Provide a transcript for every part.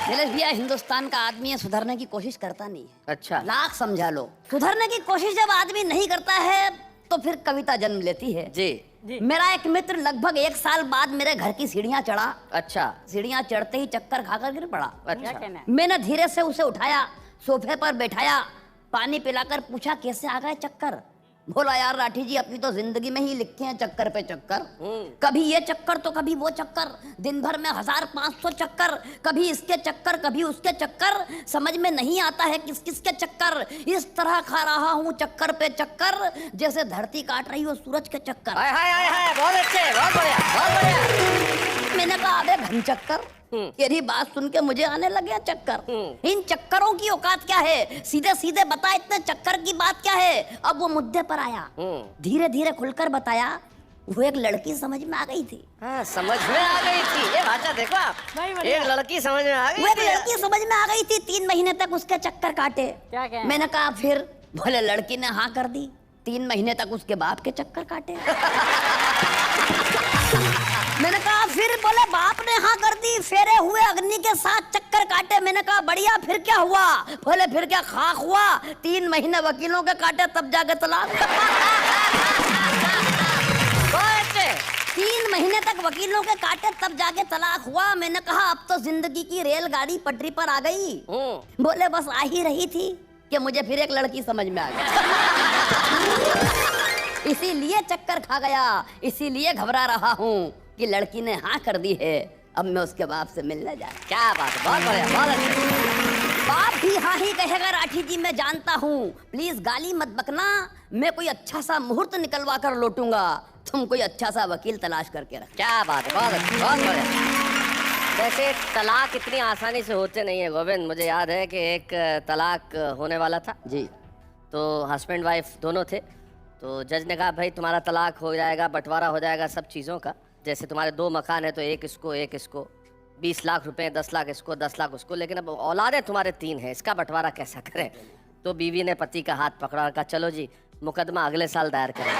भैया हिंदुस्तान का आदमी है, सुधरने की कोशिश करता नहीं है। अच्छा, लाख समझा लो, सुधरने की कोशिश जब आदमी नहीं करता है तो फिर कविता जन्म लेती है। जी जी। मेरा एक मित्र लगभग 1 साल बाद मेरे घर की सीढ़ियां चढ़ा। अच्छा, सीढ़ियां चढ़ते ही चक्कर खाकर गिर पड़ा। अच्छा। मैंने धीरे से उसे उठाया, सोफे पर बैठाया, पानी पिलाकर पूछा कैसे आ गए चक्कर। बोला यार राठी जी, अपनी तो जिंदगी में ही लिखे हैं चक्कर पे चक्कर, कभी ये चक्कर तो कभी वो चक्कर, दिन भर में 1500 चक्कर, कभी इसके चक्कर कभी उसके चक्कर, समझ में नहीं आता है किस किस के चक्कर। इस तरह खा रहा हूँ चक्कर पे चक्कर, जैसे धरती काट रही हो सूरज के चक्कर। हाय हाय हाय हाय, बहुत अच्छे, बहुत बढ़िया, बहुत बढ़िया। मैंने कहा अबे घन चक्कर, तेरी बात सुन के मुझे आने लगे चक्कर। इन चक्करों की औकात क्या है, सीधे सीधे बता इतने चक्कर की बात क्या है। अब वो मुद्दे पर आया, धीरे धीरे खुलकर बताया। वो एक लड़की समझ में आ गई थी। हाँ, समझ में आ गई थी। ये भाषा देखो आप, एक लड़की समझ में आ गई। वो एक लड़की समझ में आ गई थी, 3 महीने तक उसके चक्कर काटे। क्या? मैंने कहा फिर? बोले लड़की ने हाँ कर दी, 3 महीने तक उसके बाप के चक्कर काटे। मैंने कहा फिर? बोले बाप ने हाँ कर दी, फेरे हुए अग्नि के साथ चक्कर काटे। मैंने कहा बढ़िया, फिर क्या हुआ? बोले फिर क्या खाक हुआ, 3 महीने वकीलों के काटे तब जाके तलाक। 3 महीने तक वकीलों के काटे तब जाके तलाक हुआ। मैंने कहा अब तो जिंदगी की रेलगाड़ी पटरी पर आ गई। बोले बस आ ही रही थी कि मुझे फिर एक लड़की समझ में आ गई। इसीलिए चक्कर खा गया, इसीलिए घबरा रहा हूँ कि लड़की ने हाँ कर दी है, अब मैं उसके बाप से मिलने जा रहा। क्या बात है, बहुत बढ़िया, बहुत अच्छा। बाप भी हाँ ही कहेगा राठी जी, मैं जानता हूँ, प्लीज गाली मत बकना, मैं कोई अच्छा सा मुहूर्त निकलवा कर लौटूंगा, तुम कोई अच्छा सा वकील तलाश करके रख। क्या बात है, बहुत अच्छा, बहुत बढ़िया। वैसे तलाक इतनी आसानी से होते नहीं है गोविंद। मुझे याद है कि एक तलाक होने वाला था जी, तो हस्बैंड वाइफ दोनों थे। तो जज ने कहा भाई तुम्हारा तलाक हो जाएगा, बंटवारा हो जाएगा सब चीज़ों का, जैसे तुम्हारे 2 मकान है तो एक इसको 20 लाख रुपए, 10 लाख इसको, 10 लाख उसको, लेकिन अब औलादे तुम्हारे 3 हैं, इसका बंटवारा कैसा करें। तो बीवी ने पति का हाथ पकड़ा और कहा चलो जी मुकदमा अगले साल दायर करें।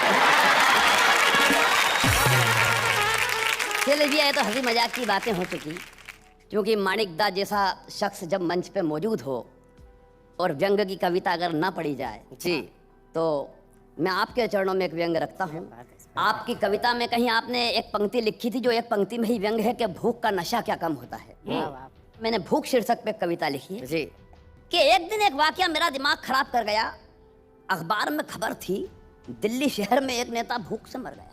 चलिए भैया, ये तो हंसी मजाक की बातें हो चुकी, क्योंकि माणिक दा जैसा शख्स जब मंच पे मौजूद हो और व्यंग की कविता अगर ना पढ़ी जाए जी, तो मैं आपके चरणों में एक व्यंग रखता हूँ। आपकी कविता में कहीं आपने एक पंक्ति लिखी थी, जो एक पंक्ति में ही व्यंग है कि भूख का नशा क्या कम होता है। मैंने भूख शीर्षक पे कविता लिखी है जी, कि एक दिन एक वाकया मेरा दिमाग खराब कर गया। अखबार में खबर थी, दिल्ली शहर में एक नेता भूख से मर गया।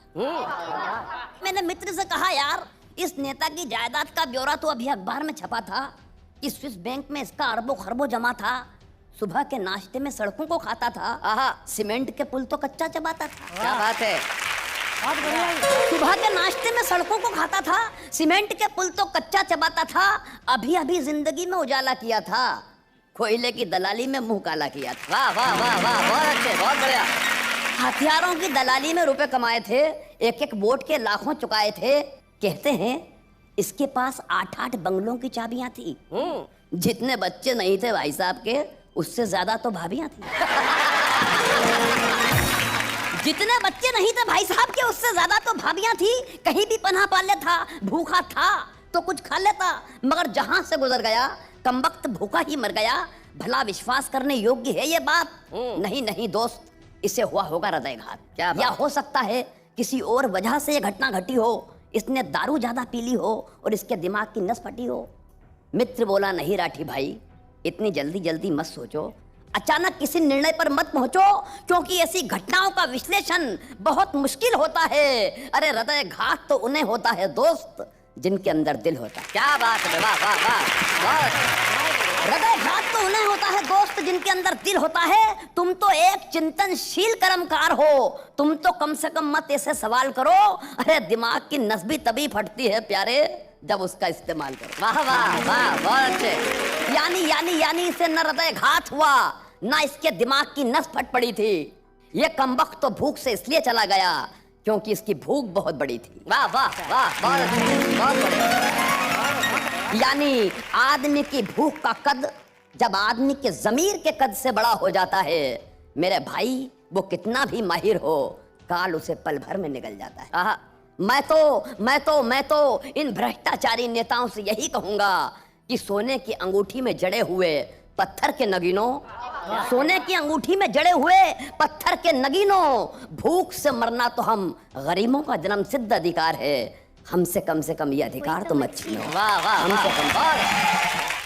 मैंने मित्र से कहा यार, इस नेता की जायदाद का ब्यौरा तो अभी अखबार में छपा था कि स्विस बैंक में इसका अरबों खरबों जमा था, सुबह के नाश्ते में सड़कों को खाता था, सीमेंट के पुल तो कच्चा चबाता था। क्या बात है, सुबह के नाश्ते में सड़कों को खाता था, सीमेंट के पुल तो कच्चा चबाता था, अभी अभी जिंदगी में उजाला किया था, कोयले की दलाली में मुंह काला किया था। वाह वाह वाह वाह, बहुत अच्छे, बहुत बढ़िया। हथियारों की दलाली में रुपए कमाए थे, एक एक वोट के लाखों चुकाए थे। कहते हैं इसके पास 8-8 बंगलों की चाबियां थी। जितने बच्चे नहीं थे भाई साहब के, उससे ज्यादा तो भाभियां थी। जितने बच्चे नहीं थे भाई साहब के, उससे ज्यादा तो भाभियां थी। कहीं भी पनाह पा लेता, भूखा था तो कुछ खा लेता, मगर जहां से गुजर गया कमबख्त भूखा ही मर गया। भला विश्वास करने योग्य है ये बात? नहीं नहीं दोस्त, इसे हुआ होगा हृदयघात। क्या या हो सकता है किसी और वजह से ये घटना घटी हो, इसने दारू ज्यादा पी ली हो और इसके दिमाग की नस फटी हो। मित्र बोला नहीं राठी भाई, इतनी जल्दी जल्दी मत सोचो, अचानक किसी निर्णय पर मत पहुंचो, क्योंकि ऐसी घटनाओं का विश्लेषण बहुत मुश्किल होता है। अरे हृदयघात तो उन्हें होता है दोस्त जिनके अंदर दिल होता है। क्या बात है, वाह वाह वाह। हृदयघात तो उन्हें होता है दोस्त जिनके अंदर दिल होता है। तुम तो एक चिंतनशील कर्मकार हो, तुम तो कम से कम मत ऐसे सवाल करो। अरे दिमाग की नस भी तभी फटती है प्यारे जब उसका इस्तेमाल करो। वाह वाह वाह, बहुत अच्छे। यानी इसे न हृदयघात हुआ, ना इसके दिमाग की नस फट पड़ी थी। ये कमबख्त तो भूख से इसलिए चला गया क्योंकि इसकी भूख बहुत बड़ी थी। वाह वाह वाह, बहुत अच्छे, बहुत बढ़िया। यानी आदमी की भूख का कद जब आदमी के जमीर के कद से बड़ा हो जाता है, मेरे भाई, वो कितना भी माहिर हो, काल उसे पल भर में निगल जाता है। मैं तो इन भ्रष्टाचारी नेताओं से यही कहूंगा कि सोने की अंगूठी में जड़े हुए पत्थर के नगीनों, सोने की अंगूठी में जड़े हुए पत्थर के नगीनों, भूख से मरना तो हम गरीबों का जन्म सिद्ध अधिकार है, हमसे कम ये अधिकार तो मत छीनो। वाह वाह हमसे कम